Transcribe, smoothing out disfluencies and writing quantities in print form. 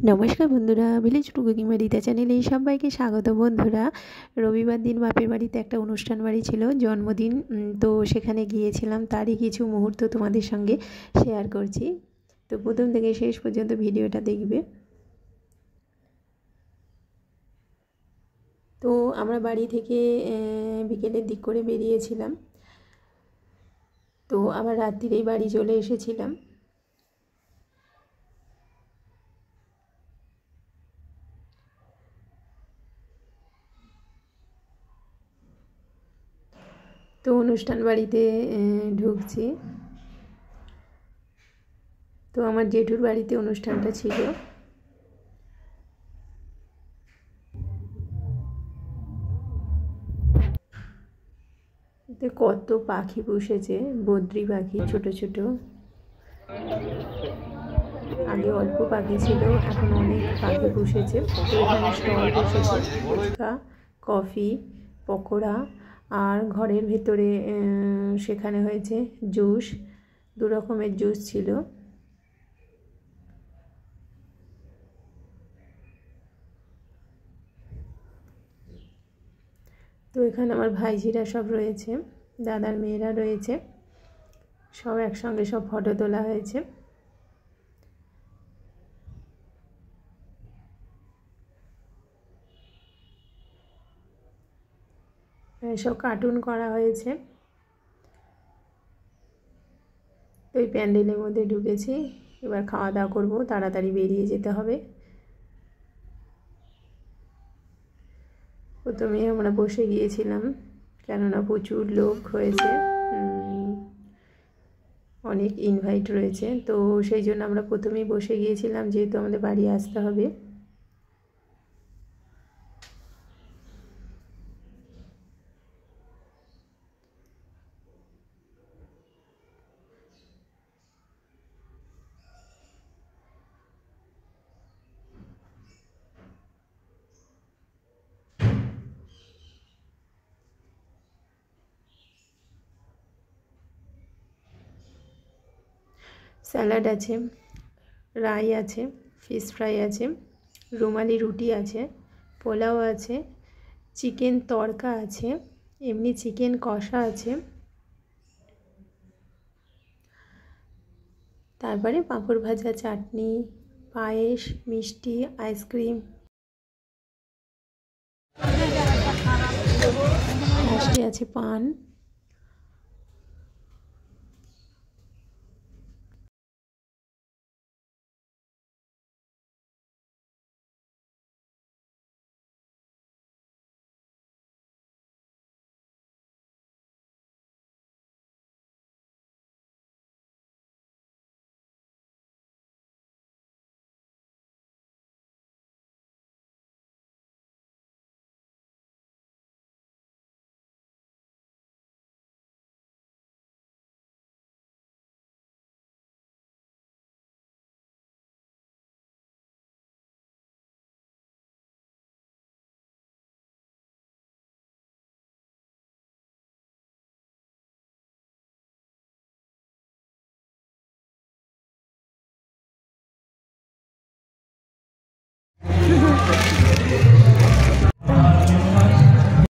নমস্কার বন্ধুরা, village to cooking বাড়িতে চ্যানেলে সবাইকে স্বাগত। বন্ধুরা, রবিবার দিন বাপের বাড়িতে একটা অনুষ্ঠান বাড়ি ছিল, জন্মদিন। তো সেখানে গিয়েছিলাম, তারই কিছু মুহূর্ত তোমাদের সঙ্গে শেয়ার করছি। তো প্রথম থেকে শেষ পর্যন্ত ভিডিওটা দেখবে। তো আমরা বাড়ি থেকে বিকেলের দিক করে বেরিয়েছিলাম, তো আবার রাত্রিরেই বাড়ি চলে এসেছিলাম। তো অনুষ্ঠান বাড়িতে ঢুকছি। তো আমার জেঠুর বাড়িতে অনুষ্ঠানটা ছিল। এতে কত পাখি বসেছে, বদ্রি পাখি ছোট ছোট। আগে অল্প পাখি ছিল, এখন অনেক পাখি বসেছে। তো এখানে স্টল বসেছে, ফুচকা, কফি, পকোড়া, আর ঘরের ভেতরে সেখানে হয়েছে জুস, 2 রকমের জুস ছিল। তো এখানে আমার ভাইঝিরা সব রয়েছে, দাদার মেয়েরা রয়েছে, সব একসঙ্গে সব ফটো তোলা হয়েছে। সব কার্টুন করা হয়েছে। তো এই প্যান্ডেলের মধ্যে ঢুকেছি, এবার খাওয়া দাওয়া করবো, তাড়াতাড়ি বেরিয়ে যেতে হবে। প্রথমে আমরা বসে গিয়েছিলাম, কেননা প্রচুর লোক হয়েছে, অনেক ইনভাইট রয়েছে। তো সেই জন্য আমরা প্রথমেই বসে গিয়েছিলাম, যেহেতু আমাদের বাড়ি আসতে হবে। স্যালাড আছে, রাই আছে, ফিশ ফ্রাই আছে, রুমালি রুটি আছে, পোলাও আছে, চিকেন তড়কা আছে, এমনি চিকেন কষা আছে, তারপরে পাঁপড় ভাজা, চাটনি, পায়েস, মিষ্টি, আইসক্রিম, লাস্টে আছে পান।